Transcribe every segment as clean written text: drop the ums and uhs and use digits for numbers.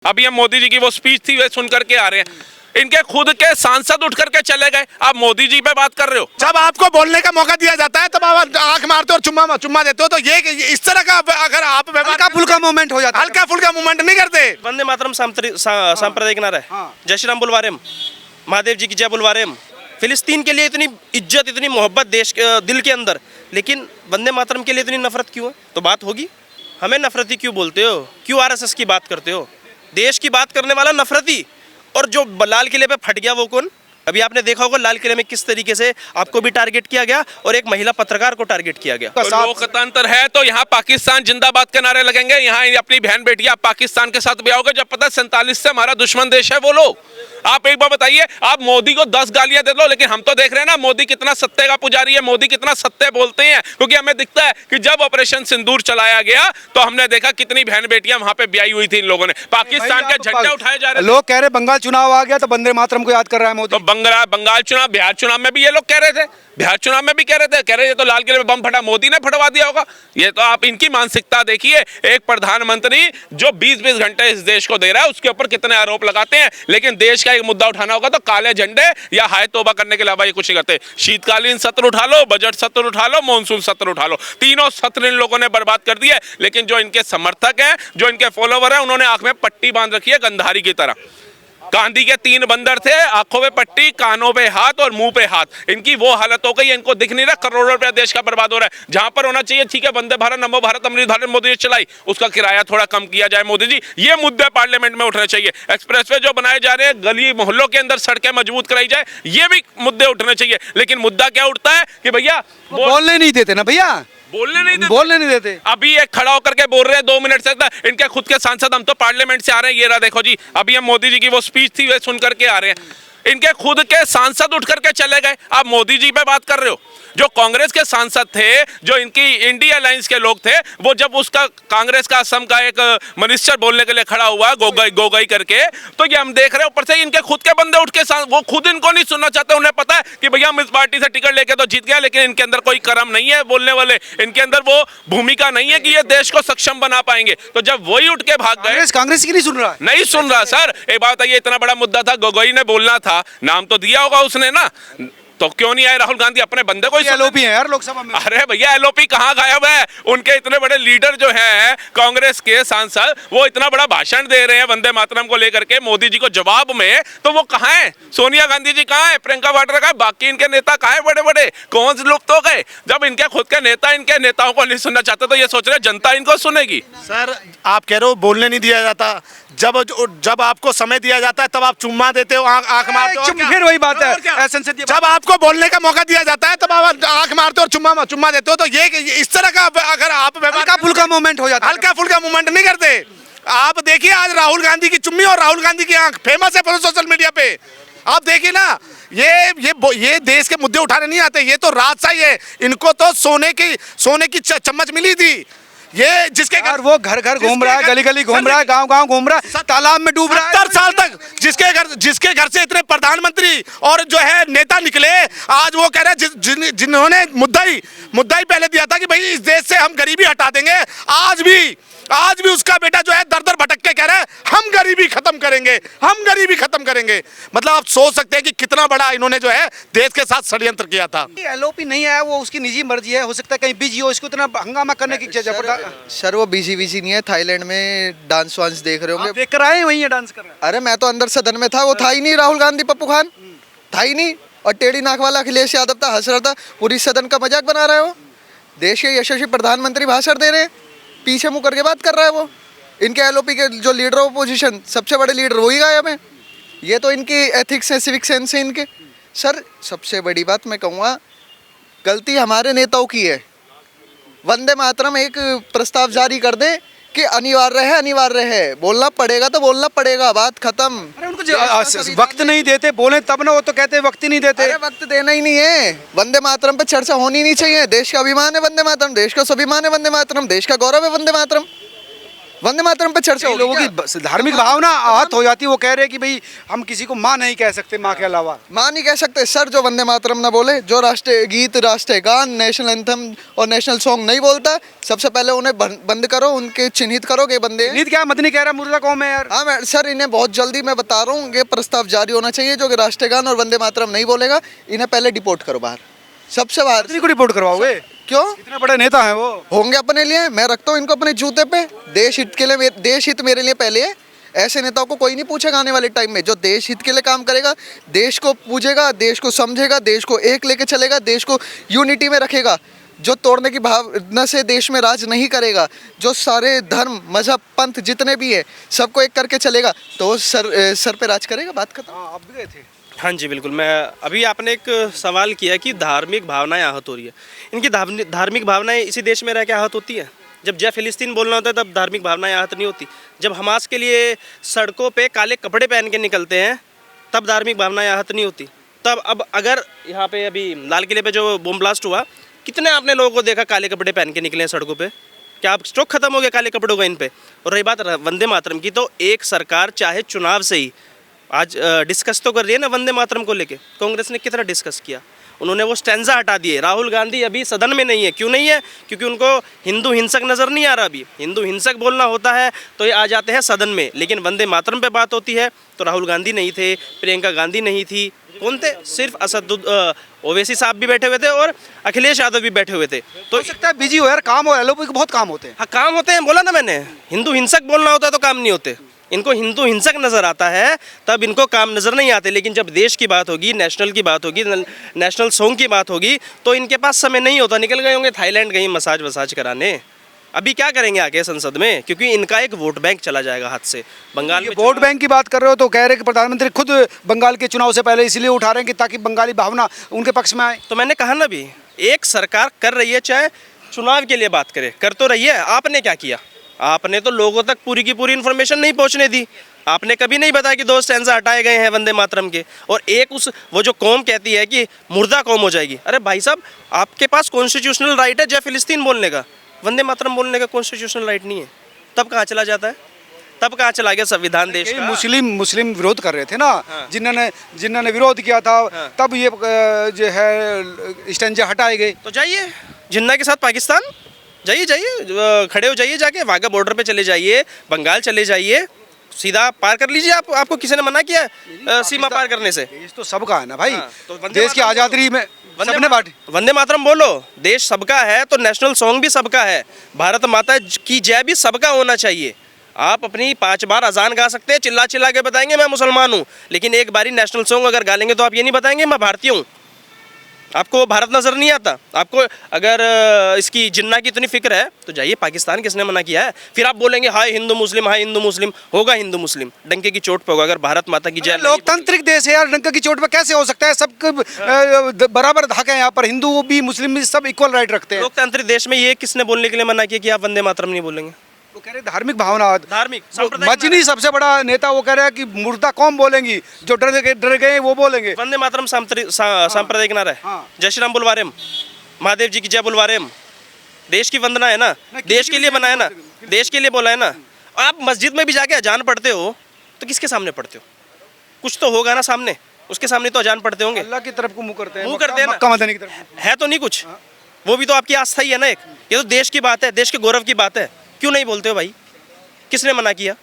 अभी हम मोदी जी की वो स्पीच थी वे सुन करके आ रहे हैं, इनके खुद के सांसद उठ करके चले गए, आप मोदी जी पे बात कर रहे हो। जब आपको बोलने का मौका दिया जाता है तब आप आंख मारते हो और चुम्मा देते हो, तो ये इस तरह का अगर आप हल्का फुल्का मूवमेंट हो जाता है, हल्का फुल्का मूवमेंट नहीं करते। वंदे मातरम सांप्रदायिक नारा है, जय श्री राम बुलवा रहे हम, महादेव जी की जय बुलवा रहे हम। फिलिस्तीन के लिए इतनी इज्जत, इतनी मोहब्बत देश के दिल के अंदर, लेकिन वंदे मातरम के लिए इतनी नफरत क्यों है? तो बात होगी, हमें नफरती क्यों बोलते हो, क्यों आरएसएस की बात करते हो? देश की बात करने वाला नफरती, और जो लाल किले पे फट गया वो कौन? अभी आपने देखा होगा लाल किले में किस तरीके से आपको भी टारगेट किया गया और एक महिला पत्रकार को टारगेट किया गया। तो लोकतंत्र है तो यहाँ पाकिस्तान जिंदाबाद के नारे लगेंगे, यहाँ अपनी बहन बेटियां पाकिस्तान के साथ भी आओगे जब पता 47 से हमारा दुश्मन देश है वो लोग। आप एक बार बताइए, आप मोदी को 10 गालियां दे लो, लेकिन हम तो देख रहे हैं ना मोदी कितना सत्य का पुजारी है, मोदी कितना सत्य बोलते हैं, क्योंकि हमें दिखता है कि जब ऑपरेशन सिंदूर चलाया गया तो हमने देखा कितनी बहन बेटियां वहां पे ब्याई हुई थी इन लोगों ने, पाकिस्तान के झंडे उठाए जा रहे। लोग कह रहे बंगाल चुनाव आ गया तो वंदे मातरम को याद कर रहा है मोदी। तो बंगाल चुनाव, बिहार चुनाव में भी ये लोग कह रहे थे, बिहार चुनाव में भी कह रहे थे तो लाल किले में बम फटा, मोदी ने फटवा दिया होगा। ये तो आप इनकी मानसिकता देखिए, एक प्रधानमंत्री जो 20-20 घंटे इस देश को दे रहा है उसके ऊपर कितने आरोप लगाते हैं, लेकिन देश का एक मुद्दा उठाना होगा तो काले झंडे या हाय तौबा करने के अलावा ये कुछ नहीं करते। शीतकालीन सत्र उठा लो, बजट सत्र उठा लो, मॉनसून सत्र उठा लो, तीनों सत्र इन लोगों ने बर्बाद कर दिए। लेकिन जो इनके समर्थक हैं, जो इनके फॉलोवर हैं, उन्होंने आंख में पट्टी बांध रखी है गंधारी की तरह। गांधी के 3 बंदर थे, आंखों पे पट्टी, कानों पे हाथ और मुंह पे हाथ, इनकी वो हालत हो गई, इनको दिख नहीं रहा करोड़ों रुपया देश का बर्बाद हो रहा है। जहां पर होना चाहिए ठीक है, वंदे भारत, नमो भारत, अमृत भारत मोदी जी चलाई, उसका किराया थोड़ा कम किया जाए मोदी जी, ये मुद्दे पार्लियामेंट में उठने चाहिए। एक्सप्रेसवे जो बनाए जा रहे हैं, गली मोहल्लों के अंदर सड़कें मजबूत कराई जाए, ये भी मुद्दे उठने चाहिए। लेकिन मुद्दा क्या उठता है कि भैया बोलने नहीं देते ना भैया, बोलने नहीं देते। अभी एक खड़ा होकर के बोल रहे हैं 2 मिनट से, इनके खुद के सांसद, हम तो पार्लियामेंट से आ रहे हैं, ये रहा देखो जी, अभी हम मोदी जी की वो स्पीच थी वे सुन करके आ रहे हैं, इनके खुद के सांसद उठ करके चले गए, आप मोदी जी पे बात कर रहे हो। जो कांग्रेस के सांसद थे, जो इनकी इंडिया अलायंस के लोग थे, वो जब उसका कांग्रेस का असम का एक मिनिस्टर बोलने के लिए खड़ा हुआ गोगई करके, तो ये हम देख रहे हैं ऊपर से इनके खुद के बंदे उठ के, वो खुद इनको नहीं सुनना चाहते, उन्हें पता है कि भैया हम इस पार्टी से टिकट लेके तो जीत गया, लेकिन इनके अंदर कोई कर्म नहीं है बोलने वाले, इनके अंदर वो भूमिका नहीं है कि ये देश को सक्षम बना पाएंगे। तो जब वही उठ के भाग गए, कांग्रेस की नहीं सुन रहा, नहीं सुन रहा सर। एक बात है, ये इतना बड़ा मुद्दा था, गोगोई ने बोलना था, नाम तो दिया होगा उसने ना, तो क्यों नहीं आए राहुल गांधी अपने बंदे को? एलओपी है यार लोकसभा में। अरे भैया एलओपी कहाँ गायब है? उनके इतने बड़े लीडर जो हैं कांग्रेस के सांसद, वो इतना बड़ा भाषण दे रहे हैं वंदे मातरम को लेकर के मोदी जी को जवाब में, तो वो कहाँ है? सोनिया गांधी जी कहाँ है? प्रियंका वाड्रा कहाँ है? बाकी इनके नेता कहाँ है बड़े बड़े? कौन से लुप्त हो गए? जब इनके खुद के नेता इनके नेताओं को नहीं सुनना चाहते तो ये सोच रहे जनता इनको सुनेगी। सर आप कह रहे हो बोलने नहीं दिया जाता, जब आपको समय दिया जाता है तब आप चुम्मा देते हो, आंख मारते हो, फिर वही बात है। जब आपको बोलने का मौका दिया जाता है तब आप आंख मारते हो और चुम्मा देते हो, तो ये इस तरह का अगर आप हल्का फुल्का मूवमेंट हो जाता है, हल्का फुल्का मूवमेंट नहीं करते। आप देखिए आज राहुल गांधी की चुम्मी और राहुल गांधी की आंख फेमस है पूरे सोशल मीडिया पे, आप देखिए ना। ये देश के मुद्दे उठाने नहीं आते, ये तो राजशाही है, इनको तो सोने की चम्मच मिली थी। ये जिसके घर वो घर घर घूम रहा है, गली गली घूम रहा है, गांव गांव घूम रहा है, तालाब में डूब रहा है 70 साल तक, जिसके घर से इतने प्रधानमंत्री और जो है नेता निकले, आज वो कह रहे हैं जिन्होंने मुद्दा ही पहले दिया था कि भाई इस देश से हम गरीबी हटा देंगे, आज भी उसका बेटा जो है दर दर भटक के कह रहा है हम गरीबी खत्म करेंगे। मतलब आप सोच सकते हैं कि कितना बड़ा इन्होंने जो है देश के साथ षड्यंत्र किया था। एलओपी नहीं आया, वो उसकी निजी मर्जी है, हो सकता है कहीं बिजी हो, इसको इतना हंगामा करने की सर वो बिजी नहीं है, थाईलैंड में डांस वांस देख रहे होंगे, देख कर आए वहीं डांस कर रहे हैं। अरे मैं तो अंदर सदन में था, वो था ही नहीं, राहुल गांधी पप्पू खान था ही नहीं, और टेढ़ी नाक वाला अखिलेश यादव था, हंस रहा था, पूरी सदन का मजाक बना रहा है। वो देश के यशस्वी प्रधानमंत्री भाषण दे रहे हैं, पीछे मुंह करके बात कर रहा है। वो इनके एलओपी के जो लीडर ऑपोजिशन, सबसे बड़े लीडर वही गायब है। ये तो इनकी एथिक्स है, सिविक सेंस है इनके। सर सबसे बड़ी बात मैं कहूँगा, गलती हमारे नेताओं की है। वंदे मातरम एक प्रस्ताव जारी कर दे कि अनिवार्य है, बोलना पड़ेगा तो बोलना पड़ेगा, बात खत्म। अरे उनको वक्त नहीं देते, बोले तब ना, वो तो कहते वक्त ही नहीं देते। अरे वक्त देना ही नहीं है, वंदे मातरम पे चर्चा होनी नहीं चाहिए। देश का अभिमान है वंदे मातरम, देश का स्वाभिमान है वंदे मातरम, देश का गौरव है वंदे मातरम। वंदे मातरम पे चर्चा कई होगी लोगों क्या? की धार्मिक भावना आहत हो जाती है, वो कह रहे हैं कि भाई हम किसी को माँ नहीं कह सकते, माँ के अलावा। मां नहीं कह सकते सर, जो वंदे मातरम ना बोले, जो राष्ट्रीय गीत, राष्ट्रीय गान, नेशनल एंथम और नेशनल सॉन्ग नहीं बोलता, सबसे पहले उन्हें बंद करो, उनके चिन्हित करो कि बंदे हैं। नीत क्या मदनी कह रहा मुर्दा कौम है यार। हाँ मैं सर, इन्हें बहुत जल्दी मैं बता रहा हूँ, ये प्रस्ताव जारी होना चाहिए, जो कि राष्ट्रीय गान और वंदे मातरम नहीं बोलेगा, इन्हें पहले डिपोर्ट करो बाहर, सबसे बाहर। मदनी को रिपोर्ट करवाओगे? क्यों? इतने बड़े नेता हैं वो। होंगे अपने लिए, मैं रखता हूँ इनको अपने जूते पे। देश हित के लिए, देश हित मेरे लिए पहले है। ऐसे नेताओं को कोई नहीं पूछेगा आने वाले टाइम में। जो देश हित के लिए काम करेगा, देश को पूजेगा, देश को समझेगा, देश को एक लेके चलेगा, देश को यूनिटी में रखेगा, जो तोड़ने की भावना से देश में राज नहीं करेगा, जो सारे धर्म, मजहब, पंथ जितने भी है सबको एक करके चलेगा, तो वो सर पे राज करेगा। बात खत्म। हाँ, आप भी गए थे। हाँ जी बिल्कुल। मैं अभी आपने एक सवाल किया कि धार्मिक भावनाएं आहत हो रही है। इनकी धार्मिक भावनाएं इसी देश में रह के आहत होती है। जब जय फिलिस्तीन बोलना होता है तब धार्मिक भावनाएं आहत नहीं होती। जब हमास के लिए सड़कों पे काले कपड़े पहन के निकलते हैं तब धार्मिक भावनाएं आहत नहीं होती। तब अब अगर यहाँ पे अभी लाल किले पे जो बम ब्लास्ट हुआ, कितने आपने लोगों को देखा काले कपड़े पहन के निकले हैं सड़कों पे? क्या अब स्टॉक खत्म हो गया काले कपड़ों का इन पे? और रही बात वंदे मातरम की, तो एक सरकार चाहे चुनाव से ही आज डिस्कस तो कर रही है ना वंदे मातरम को लेके। कांग्रेस ने कितना डिस्कस किया, उन्होंने वो स्टैंजा हटा दिए। राहुल गांधी अभी सदन में नहीं है। क्यों नहीं है? क्योंकि उनको हिंदू हिंसक नज़र नहीं आ रहा। अभी हिंदू हिंसक बोलना होता है तो ये आ जाते हैं सदन में, लेकिन वंदे मातरम पे बात होती है तो राहुल गांधी नहीं थे, प्रियंका गांधी नहीं थी। कौन थे? सिर्फ ओवैसी साहब भी बैठे हुए थे और अखिलेश यादव भी बैठे हुए थे। तो हो सकता है बिजी हो यार, काम हो, एलओपी के बहुत काम होते हैं। हाँ काम होते हैं, बोला ना मैंने। हिंदू हिंसक बोलना होता है तो काम नहीं होते। इनको हिंदू हिंसक नज़र आता है तब इनको काम नज़र नहीं आते। लेकिन जब देश की बात होगी, नेशनल की बात होगी, नेशनल सॉन्ग की बात होगी तो इनके पास समय नहीं होता। निकल गए होंगे थाईलैंड कहीं मसाज वसाज कराने। अभी क्या करेंगे आगे संसद में? क्योंकि इनका एक वोट बैंक चला जाएगा हाथ से। बंगाल में वोट बैंक की बात कर रहे हो तो कह रहे हैं कि प्रधानमंत्री खुद बंगाल के चुनाव से पहले इसलिए उठा रहे हैं कि ताकि बंगाली भावना उनके पक्ष में आए। तो मैंने कहा ना भी, एक सरकार कर रही है, चाहे चुनाव के लिए बात करे, कर तो रही है। आपने क्या किया? आपने तो लोगों तक पूरी की पूरी इन्फॉर्मेशन नहीं पहुंचने दी। आपने कभी नहीं बताया कि 2 स्टैंजा हटाए गए हैं वंदे मातरम के। और एक वो जो कौम कहती है कि मुर्दा कौम हो जाएगी। अरे भाई साहब, आपके पास कॉन्स्टिट्यूशनल राइट है जय फिलिस्तीन बोलने का, वंदे मातरम बोलने का कॉन्स्टिट्यूशनल राइट नहीं है। तब कहाँ चला जाता है? तब कहाँ चला गया संविधान देश का? मुस्लिम विरोध कर रहे थे ना। हाँ। जिन्होंने विरोध किया था। हाँ। तब ये जो है स्टैंजा हटाए गए। तो जाइए जिन्ना के साथ पाकिस्तान, जाइए खड़े हो जाइए, जाके वाघा बॉर्डर पे चले जाइए, बंगाल चले जाइए, सीधा पार कर लीजिए। आपको किसी ने मना किया सीमा पार करने से? देश तो सबका है ना भाई। हाँ, तो वंदे देश की मातरम आज़ादी में सबने बांटी। वंदे मातरम बोलो। देश सबका है तो नेशनल सॉन्ग भी सबका है। भारत माता की जय भी सबका होना चाहिए। आप अपनी 5 बार अजान गा सकते हैं, चिल्ला चिल्ला के बताएंगे मैं मुसलमान हूँ, लेकिन एक बारी नेशनल सॉन्ग अगर गा लेंगे तो आप ये नहीं बताएंगे मैं भारतीय हूँ। आपको भारत नज़र नहीं आता। आपको अगर इसकी जिन्ना की इतनी फिक्र है तो जाइए पाकिस्तान, किसने मना किया है? फिर आप बोलेंगे हाय हिंदू मुस्लिम, हाय हिंदू मुस्लिम। होगा हिंदू मुस्लिम, डंके की चोट पे होगा। अगर भारत माता की जय नहीं- लोकतांत्रिक देश है यार, डंका की चोट पे कैसे हो सकता है? सब बराबर हक है यहाँ पर, हिंदू भी मुस्लिम भी सब इक्वल राइट रखते हैं। लोकतांत्रिक देश में ये किसने बोलने के लिए मना किया कि आप वंदे मातरम नहीं बोलेंगे? वो कह रहे धार्मिक भावना, धार्मिक सांप्रदायिक मजनी सबसे बड़ा नेता वो कह रहा है कि मुर्दा कौम बोलेंगी, जो डर गए वो बोलेंगे। वंदे मातरम सांप्रदायिक नारा है। हाँ। जय श्री राम बुलवा रहे हम, महादेव जी की जय बुलवा रहे हम। देश की वंदना है ना, देश के लिए बनाया ना, देश के लिए बोला है ना। आप मस्जिद में भी जाके अजान पढ़ते हो तो किसके सामने पढ़ते हो? कुछ तो होगा ना सामने, उसके सामने तो अजान पढ़ते होंगे। अल्लाह की तरफ को मुंह करते हैं, मुंह करते हैं ना। मक्का मदनी की तरफ। है तो नहीं कुछ, वो भी तो आपकी आस्था ही है ना एक। ये तो देश की बात है, देश के गौरव की बात है। क्यों नहीं बोलते हो भाई? किसने मना किया?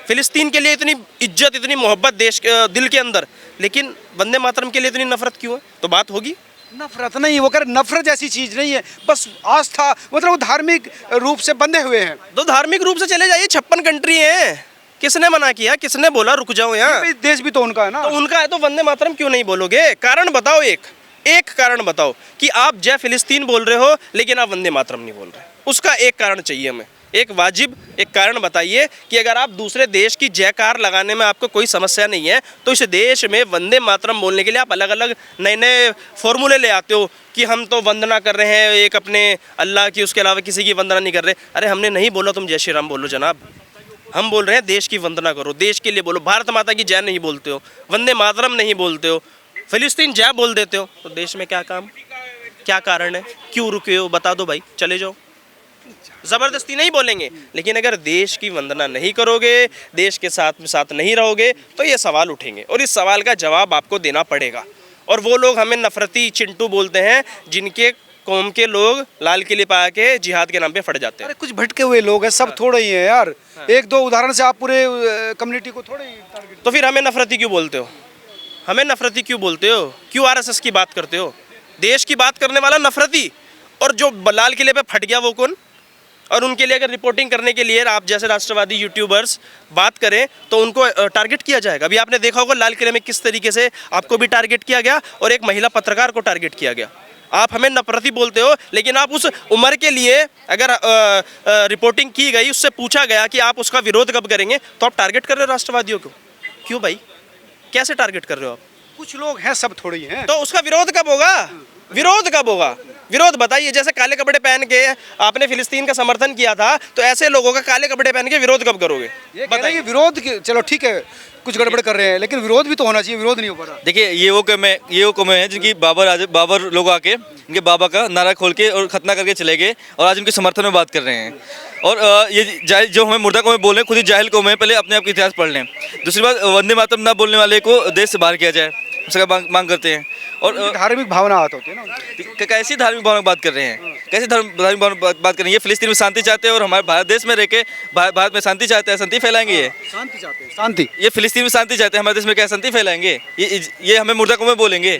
फिलिस्तीन के लिए इतनी इज्जत, इतनी मोहब्बत देश के दिल के अंदर, लेकिन वंदे मातरम के लिए इतनी नफरत क्यों है? तो बात होगी। नफरत नहीं, वो कह रहे नफरत जैसी चीज नहीं है, बस आस्था, मतलब वो धार्मिक रूप से बंधे हुए हैं। तो धार्मिक रूप से चले जाइए, 56 कंट्री हैं। किसने मना किया? किसने बोला रुक जाओ यहाँ? ये देश भी तो उनका है ना। तो उनका है तो वंदे मातरम क्यों नहीं बोलोगे? कारण बताओ, एक कारण बताओ कि आप जय फिलिस्तीन बोल रहे हो लेकिन आप वंदे मातरम नहीं बोल रहे। उसका एक कारण चाहिए हमें, एक वाजिब एक कारण बताइए कि अगर आप दूसरे देश की जयकार लगाने में आपको कोई समस्या नहीं है तो इस देश में वंदे मातरम बोलने के लिए आप अलग अलग नए नए फॉर्मूले ले आते हो कि हम तो वंदना कर रहे हैं एक अपने अल्लाह की, उसके अलावा किसी की वंदना नहीं कर रहे। अरे हमने नहीं बोला तुम जय श्री राम बोलो जनाब, हम बोल रहे हैं देश की वंदना करो, देश के लिए बोलो। भारत माता की जय नहीं बोलते हो, वंदे मातरम नहीं बोलते हो, फिलिस्तीन जय बोल देते हो, तो देश में क्या काम, क्या कारण है? क्यों रुके हो? बता दो भाई, चले जाओ। ज़बरदस्ती नहीं बोलेंगे, लेकिन अगर देश की वंदना नहीं करोगे, देश के साथ नहीं रहोगे, तो ये सवाल उठेंगे और इस सवाल का जवाब आपको देना पड़ेगा। और वो लोग हमें नफरती चिंटू बोलते हैं जिनके कौम के लोग लाल किले पे आके जिहाद के नाम पे फट जाते हैं। अरे कुछ भटके हुए लोग हैं, सब थोड़े ही हैं यार। एक दो उदाहरण से आप पूरे कम्युनिटी को थोड़े ही टारगेट। तो फिर हमें नफरती क्यों बोलते हो? हमें नफरती क्यों बोलते हो? क्यों आरएसएस की बात करते हो? देश की बात करने वाला नफरती, और जो लाल किले पे फट गया वो कौन? और उनके लिए अगर रिपोर्टिंग करने के लिए आप जैसे राष्ट्रवादी यूट्यूबर्स बात करें तो उनको टारगेट किया जाएगा। अभी आपने देखा होगा लाल किले में किस तरीके से आपको भी टारगेट किया गया और एक महिला पत्रकार को टारगेट किया गया। आप हमें नफरती बोलते हो, लेकिन आप उस उम्र के लिए अगर रिपोर्टिंग की गई, उससे पूछा गया कि आप उसका विरोध कब करेंगे, तो आप टारगेट कर रहे हो राष्ट्रवादियों को। क्यों भाई, कैसे टारगेट कर रहे हो आप? कुछ लोग हैं, सब थोड़े ही हैं। तो उसका विरोध कब होगा? विरोध कब होगा? विरोध बताइए। जैसे काले कपड़े पहन के आपने फिलिस्तीन का समर्थन किया था, तो ऐसे लोगों का काले कपड़े पहन के विरोध कब करोगे? ये कह रहे हैं कि विरोध चलो ठीक है, कुछ गड़बड़ कर रहे हैं, लेकिन विरोध भी तो होना चाहिए। विरोध नहीं हो पा रहा। देखिए ये वो कौमें हैं जिनकी बाबर लोग आके इनके बाबा का नारा खोल के और खतना करके चले गए और आज उनके समर्थन में बात कर रहे हैं। और ये जाहिल जो हमें मुर्दा कौमें बोल रहे हैं, खुद ही जाहिल कौमें हैं। पहले अपने आप का इतिहास पढ़ लें। दूसरी बात, वंदे मातरम ना बोलने वाले को देश से बाहर किया जाए, उसका मांग करते हैं। और धार्मिक भावना आती होती है ना। कैसी धार्मिक भावना की बात कर रहे हैं? कैसी धार्मिक भावना की बात कर रहे हैं? ये फिलिस्तीन में शांति चाहते हैं और हमारे भारत देश में रह के भारत में शांति चाहते हैं। शांति फैलाएंगे ये? शांति चाहते हैं, शांति। ये फिलिस्तीन में शांति चाहते हैं, हमारे देश में क्या शांति फैलाएंगे? ये हमें मुर्दा कौमें बोलेंगे?